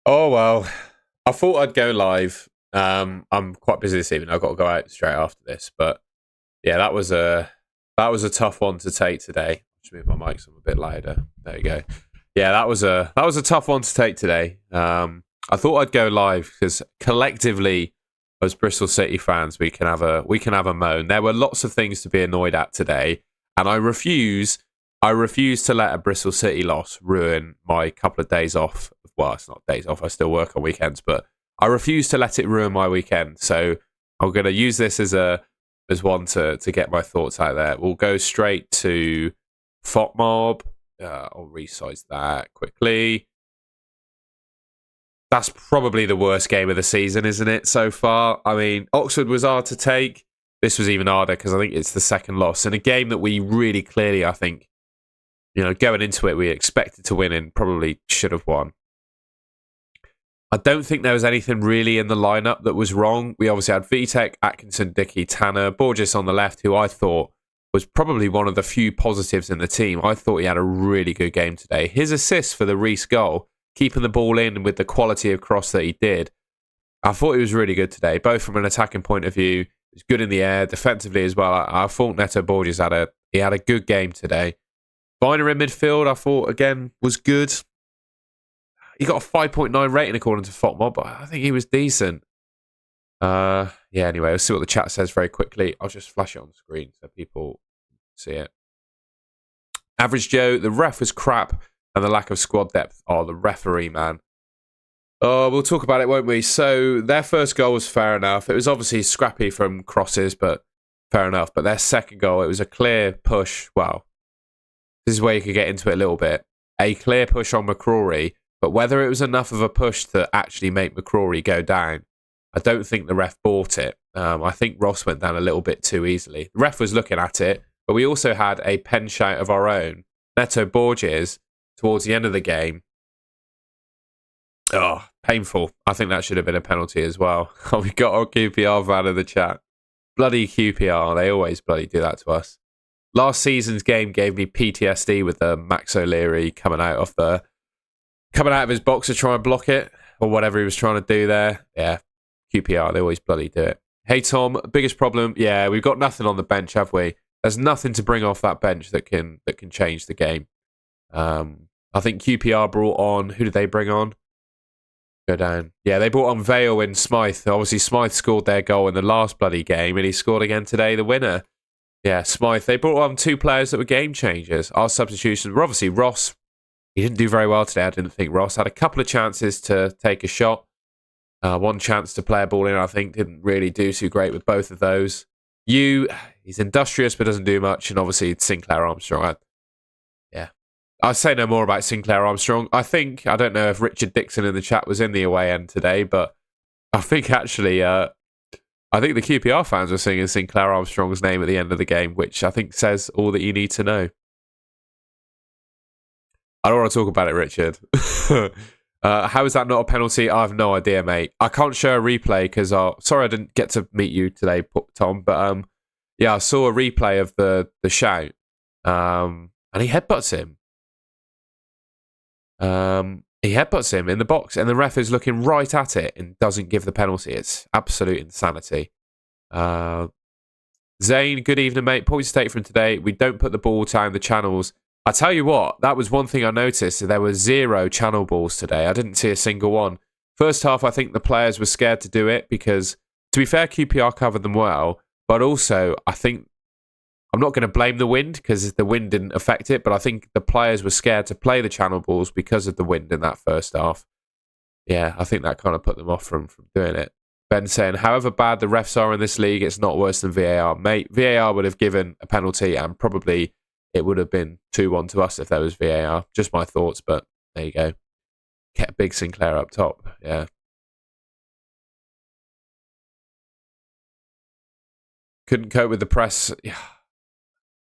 Oh well, I thought I'd go live. I'm quite busy this evening. I've got to go out straight after this, but yeah, that was a tough one to take today. Just move my mic so I'm a bit louder. There you go. Yeah, that was a tough one to take today. I thought I'd go live because collectively, as Bristol City fans, we can have a moan. There were lots of things to be annoyed at today, and I refuse to let a Bristol City loss ruin my couple of days off. Well, it's not days off. I still work on weekends, but I refuse to let it ruin my weekend. So I'm going to use this as one to get my thoughts out there. We'll go straight to FOTMob. I'll resize that quickly. That's probably the worst game of the season, isn't it, so far? I mean, Oxford was hard to take. This was even harder because I think it's the second loss in a game that we really clearly, I think, going into it, we expected to win and probably should have won. I don't think there was anything really in the lineup that was wrong. We obviously had Vitek, Atkinson, Dickey, Tanner, Borges on the left, who I thought was probably one of the few positives in the team. I thought he had a really good game today. His assist for the Reece goal, keeping the ball in with the quality of cross that he did, I thought he was really good today, both from an attacking point of view. He was good in the air, defensively as well. I thought Neto Borges had a good game today. Viner in midfield, I thought, again, was good. He got a 5.9 rating according to FOTMob, but I think he was decent. Anyway, we'll see what the chat says very quickly. I'll just flash it on the screen so people see it. Average Joe, the ref was crap and the lack of squad depth. Oh, the referee, man. Oh, we'll talk about it, won't we? So their first goal was fair enough. It was obviously scrappy from crosses, but fair enough. But their second goal, it was a clear push. Well, this is where you could get into it a little bit. A clear push on McCrory. But whether it was enough of a push to actually make McCrory go down, I don't think the ref bought it. I think Ross went down a little bit too easily. The ref was looking at it, but we also had a pen shout of our own. Neto Borges, towards the end of the game. Oh, painful. I think that should have been a penalty as well. We got our QPR fan in the chat. Bloody QPR. They always bloody do that to us. Last season's game gave me PTSD with the Max O'Leary coming out of his box to try and block it, or whatever he was trying to do there. Yeah, QPR, they always bloody do it. Hey, Tom, biggest problem? Yeah, we've got nothing on the bench, have we? There's nothing to bring off that bench that can change the game. I think QPR brought on... Who did they bring on? Go down. Yeah, they brought on Vale and Smythe. Obviously, Smythe scored their goal in the last bloody game, and he scored again today, the winner. Yeah, Smythe. They brought on two players that were game changers. Our substitutions were obviously Ross. He didn't do very well today, I didn't think. Ross had a couple of chances to take a shot. One chance to play a ball in, I think. Didn't really do too great with both of those. He's industrious but doesn't do much. And obviously Sinclair Armstrong. I'll say no more about Sinclair Armstrong. I don't know if Richard Dixon in the chat was in the away end today, but I think actually, I think the QPR fans were singing Sinclair Armstrong's name at the end of the game, which I think says all that you need to know. I don't want to talk about it, Richard. How is that not a penalty? I have no idea, mate. I can't show a replay because... sorry I didn't get to meet you today, Tom. But I saw a replay of the shout. And he headbutts him. He headbutts him in the box. And the ref is looking right at it and doesn't give the penalty. It's absolute insanity. Zane, good evening, mate. Points to take from today. We don't put the ball down the channels. I tell you what, that was one thing I noticed. There were 0 channel balls today. I didn't see a single one. First half, I think the players were scared to do it because, to be fair, QPR covered them well. But also, I think, I'm not going to blame the wind because the wind didn't affect it. But I think the players were scared to play the channel balls because of the wind in that first half. Yeah, I think that kind of put them off from doing it. Ben saying, however bad the refs are in this league, it's not worse than VAR. Mate, VAR would have given a penalty and probably... It would have been 2-1 to us if there was VAR. Just my thoughts, but there you go. Get big Sinclair up top. Yeah. Couldn't cope with the press.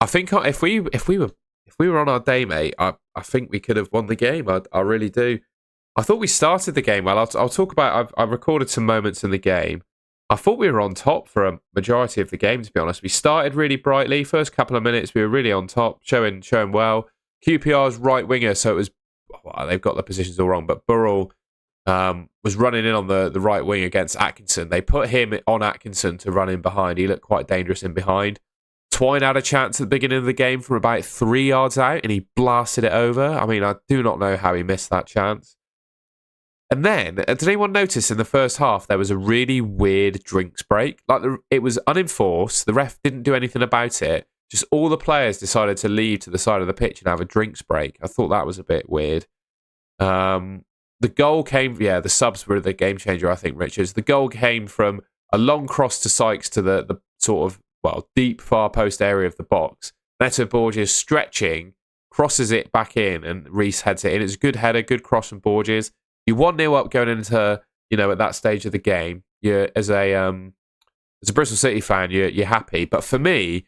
I think if we were on our day, mate, I think we could have won the game. I really do. I thought we started the game well. I'll talk about. I've recorded some moments in the game. I thought we were on top for a majority of the game, to be honest. We started really brightly. First couple of minutes, we were really on top, showing well. QPR's right winger, so it was... Well, they've got the positions all wrong, but Burrell was running in on the right wing against Atkinson. They put him on Atkinson to run in behind. He looked quite dangerous in behind. Twine had a chance at the beginning of the game from about 3 yards out, and he blasted it over. I mean, I do not know how he missed that chance. And then, did anyone notice in the first half there was a really weird drinks break? Like, it was unenforced. The ref didn't do anything about it. Just all the players decided to leave to the side of the pitch and have a drinks break. I thought that was a bit weird. The goal came, the subs were the game changer, I think, Richards. The goal came from a long cross to Sykes to the sort of, deep far post area of the box. Neto Borges stretching, crosses it back in, and Reece heads it in. It's a good header, good cross from Borges. You 1-0 up going into, at that stage of the game. You're, as a Bristol City fan, you're happy. But for me,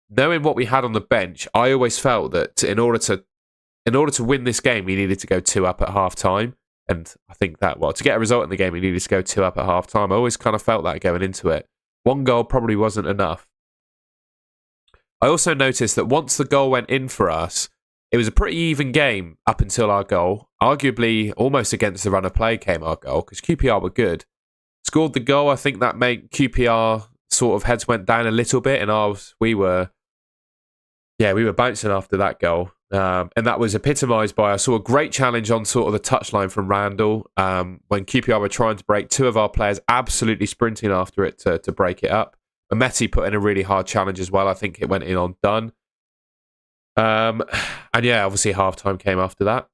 knowing what we had on the bench, I always felt that in order to win this game, we needed to go 2 up at half time. And I think that, to get a result in the game, we needed to go 2 up at half time. I always kind of felt that going into it. 1 goal probably wasn't enough. I also noticed that once the goal went in for us, it was a pretty even game up until our goal. Arguably, almost against the run of play came our goal, because QPR were good. Scored the goal, I think that made QPR sort of heads went down a little bit, and we were bouncing after that goal. And that was epitomised by, I saw a great challenge on sort of the touchline from Randall when QPR were trying to break. 2 of our players absolutely sprinting after it to break it up. Mehmeti put in a really hard challenge as well. I think it went in on done. And obviously half-time came after that.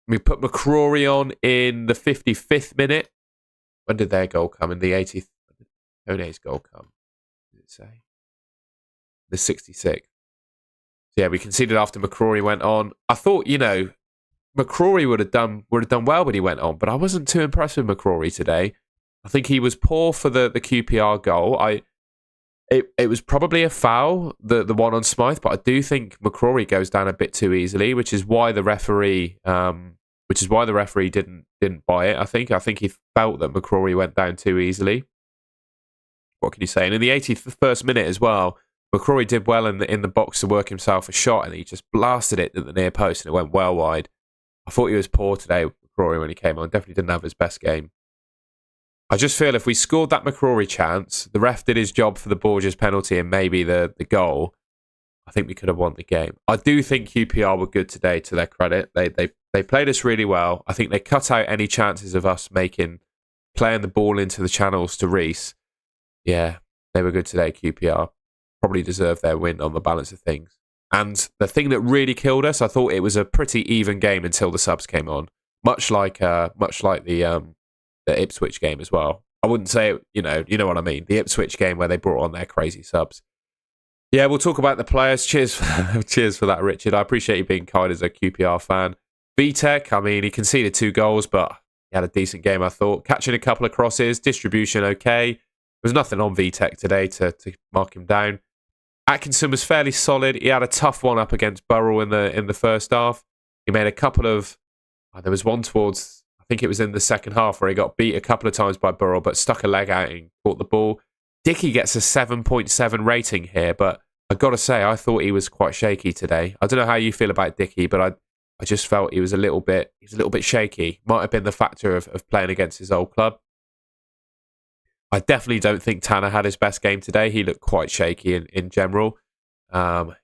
We put McCrory on in the 55th minute. When did their goal come? In the 80th. Kone's goal come? Did it say? The 66th. Yeah, we conceded after McCrory went on. I thought, McCrory would have done well when he went on, but I wasn't too impressed with McCrory today. I think he was poor for the QPR goal. It was probably a foul, the one on Smythe, but I do think McCrory goes down a bit too easily, which is why the referee didn't buy it. I think he felt that McCrory went down too easily. What can you say? And in the 81st minute as well, McCrory did well in the box to work himself a shot, and he just blasted it at the near post, and it went well wide. I thought he was poor today, McCrory, when he came on. Definitely didn't have his best game. I just feel if we scored that McCrory chance, the ref did his job for the Borges penalty and maybe the goal, I think we could have won the game. I do think QPR were good today, to their credit. They played us really well. I think they cut out any chances of us playing the ball into the channels to Reece. Yeah, they were good today, QPR. Probably deserved their win on the balance of things. And the thing that really killed us, I thought it was a pretty even game until the subs came on. Much like the Ipswich game as well. I wouldn't say, you know what I mean. The Ipswich game where they brought on their crazy subs. Yeah, we'll talk about the players. Cheers, cheers for that, Richard. I appreciate you being kind as a QPR fan. Vitek, I mean, he conceded 2 goals, but he had a decent game, I thought. Catching a couple of crosses, distribution okay. There was nothing on Vitek today to mark him down. Atkinson was fairly solid. He had a tough one up against Burrell in the first half. He made a couple of... there was one towards... I think it was in the second half where he got beat a couple of times by Burrell, but stuck a leg out and caught the ball. Dickey gets a 7.7 rating here, but I've got to say, I thought he was quite shaky today. I don't know how you feel about Dickey, but I just felt he was a little bit shaky. Might have been the factor of playing against his old club. I definitely don't think Tanner had his best game today. He looked quite shaky in general. I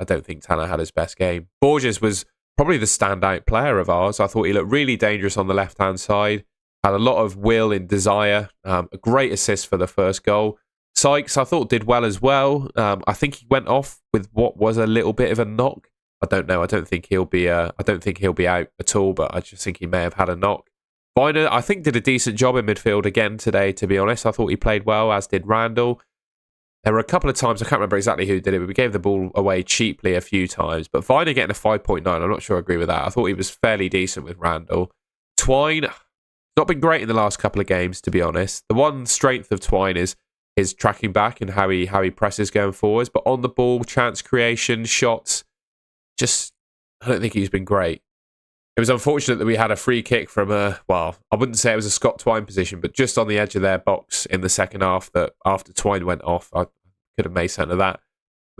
don't think Tanner had his best game. Borges was probably the standout player of ours. I thought he looked really dangerous on the left-hand side. Had a lot of will and desire. A great assist for the first goal. Sykes, I thought, did well as well. I think he went off with what was a little bit of a knock. I don't know. I don't think he'll be out at all. But I just think he may have had a knock. Viner, I think, did a decent job in midfield again today. To be honest, I thought he played well, as did Randall. There were a couple of times, I can't remember exactly who did it, but we gave the ball away cheaply a few times. But Viner getting a 5.9, I'm not sure I agree with that. I thought he was fairly decent with Randall. Twine, not been great in the last couple of games, to be honest. The one strength of Twine is his tracking back and how he presses going forwards. But on the ball, chance creation, shots, just, I don't think he's been great. It was unfortunate that we had a free kick from I wouldn't say it was a Scott Twine position, but just on the edge of their box in the second half that after Twine went off, I could have made sense of that.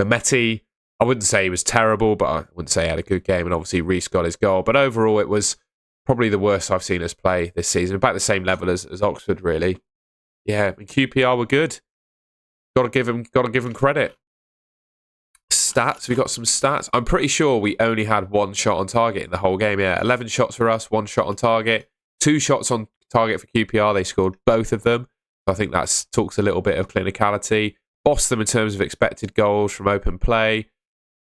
Mehmeti, I wouldn't say he was terrible, but I wouldn't say he had a good game. And obviously Reece got his goal. But overall, it was probably the worst I've seen us play this season. About the same level as Oxford, really. Yeah, and QPR were good. Got to give them credit. Stats, we got some stats. I'm pretty sure we only had one shot on target in the whole game. Yeah, 11 shots for us, one shot on target, 2 shots on target for QPR. They scored both of them. I think that talks a little bit of clinicality. Bossed them in terms of expected goals from open play.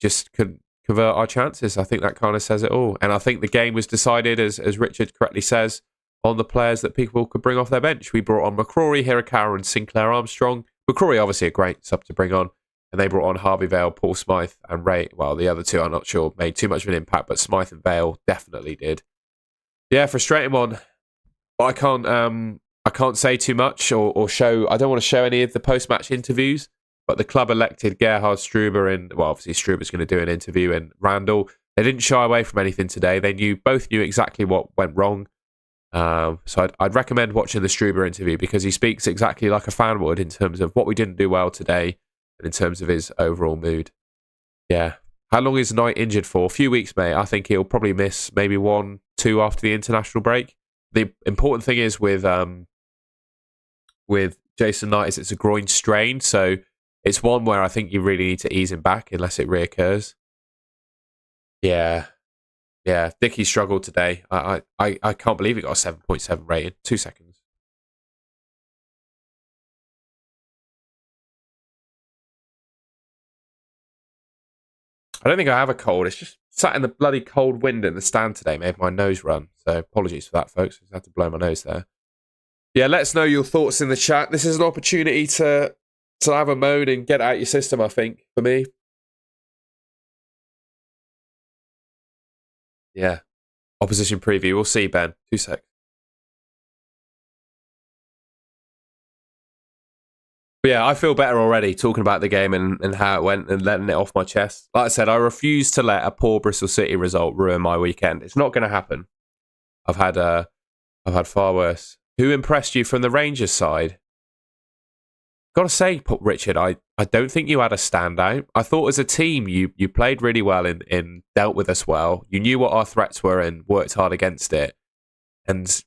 Just couldn't convert our chances. I think that kind of says it all. And I think the game was decided, as Richard correctly says, on the players that people could bring off their bench. We brought on McCrory, Hirakawa and Sinclair Armstrong. McCrory, obviously a great sub to bring on. And they brought on Harvey Vale, Paul Smythe and Ray. Well, the other two, I'm not sure, made too much of an impact, but Smythe and Vale definitely did. Yeah, frustrating one. But I can't say too much or show. I don't want to show any of the post-match interviews. But the club elected Gerhard Struber in. Well, obviously Struber's going to do an interview in Randall. They didn't shy away from anything today. They both knew exactly what went wrong. So I'd recommend watching the Struber interview because he speaks exactly like a fan would in terms of what we didn't do well today and in terms of his overall mood. Yeah. How long is Knight injured for? A few weeks, mate. I think he'll probably miss maybe 1-2 after the international break. The important thing is with Jason Knight is it's a groin strain, so it's one where I think you really need to ease him back unless it reoccurs. Yeah. Yeah, Dickey struggled today. I can't believe he got a 7.7 rating. 2 seconds. I don't think I have a cold. It's just sat in the bloody cold wind in the stand today. Made my nose run. So apologies for that, folks. I had to blow my nose there. Yeah, let us know your thoughts in the chat. This is an opportunity to have a moan and get out your system, I think, for me. Yeah. Opposition preview. We'll see, Ben. 2 seconds. But yeah, I feel better already talking about the game and how it went and letting it off my chest. Like I said, I refuse to let a poor Bristol City result ruin my weekend. It's not going to happen. I've had far worse. Who impressed you from the Rangers side? Got to say, Richard, I don't think you had a standout. I thought as a team you played really well and dealt with us well. You knew what our threats were and worked hard against it. And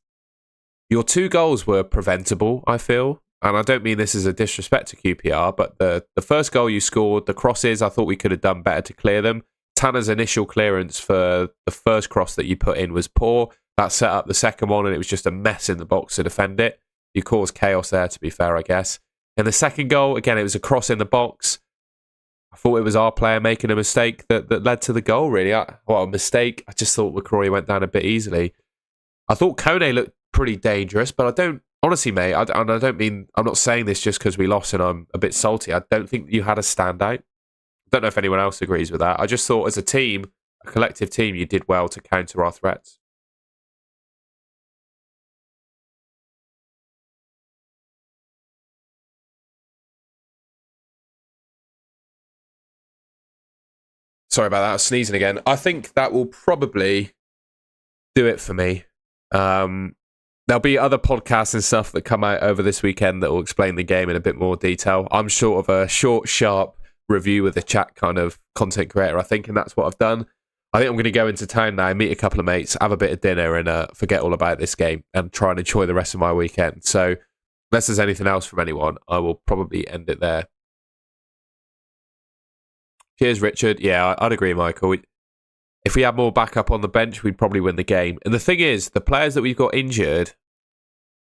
your 2 goals were preventable, I feel. And I don't mean this as a disrespect to QPR, but the first goal you scored, the crosses, I thought we could have done better to clear them. Tanner's initial clearance for the first cross that you put in was poor. That set up the second one and it was just a mess in the box to defend it. You caused chaos there, to be fair, I guess. And the second goal, again, it was a cross in the box. I thought it was our player making a mistake that led to the goal, really. A mistake. I just thought McCrory went down a bit easily. I thought Kone looked pretty dangerous, but I don't, honestly, mate, I don't mean, I'm not saying this just because we lost and I'm a bit salty. I don't think you had a standout. I don't know if anyone else agrees with that. I just thought as a team, a collective team, you did well to counter our threats. Sorry about that. I was sneezing again. I think that will probably do it for me. There'll be other podcasts and stuff that come out over this weekend that will explain the game in a bit more detail. I'm sort of a short, sharp review with a chat kind of content creator, I think, and that's what I've done. I think I'm going to go into town now, meet a couple of mates, have a bit of dinner, and forget all about this game and try and enjoy the rest of my weekend. So, unless there's anything else from anyone, I will probably end it there. Cheers, Richard. Yeah, I'd agree, Michael. If we had more backup on the bench, we'd probably win the game. And the thing is, the players that we've got injured,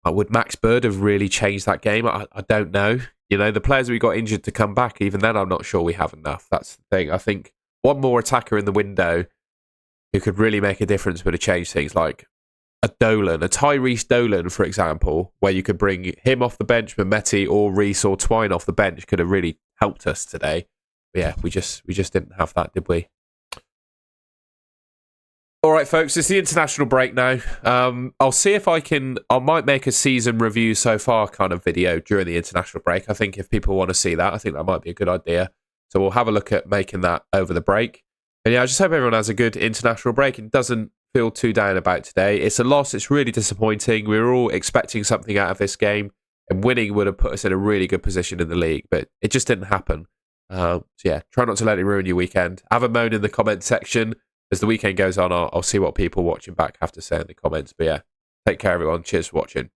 would Max Bird have really changed that game? I don't know. You know, the players we got injured to come back, even then, I'm not sure we have enough. That's the thing. I think one more attacker in the window who could really make a difference would have changed things, like a Dolan, a Tyrese Dolan, for example, where you could bring him off the bench, Mehmeti or Reese or Twine off the bench could have really helped us today. But yeah, we just didn't have that, did we? All right, folks, it's the international break now. I'll see if I might make a season review so far kind of video during the international break. I think if people want to see that, I think that might be a good idea. So we'll have a look at making that over the break. And yeah, I just hope everyone has a good international break and doesn't feel too down about today. It's a loss. It's really disappointing. We were all expecting something out of this game, and winning would have put us in a really good position in the league, but it just didn't happen. So yeah, try not to let it ruin your weekend. Have a moan in the comment section. as the weekend goes on, I'll see what people watching back have to say in the comments. But yeah, take care, everyone. Cheers for watching.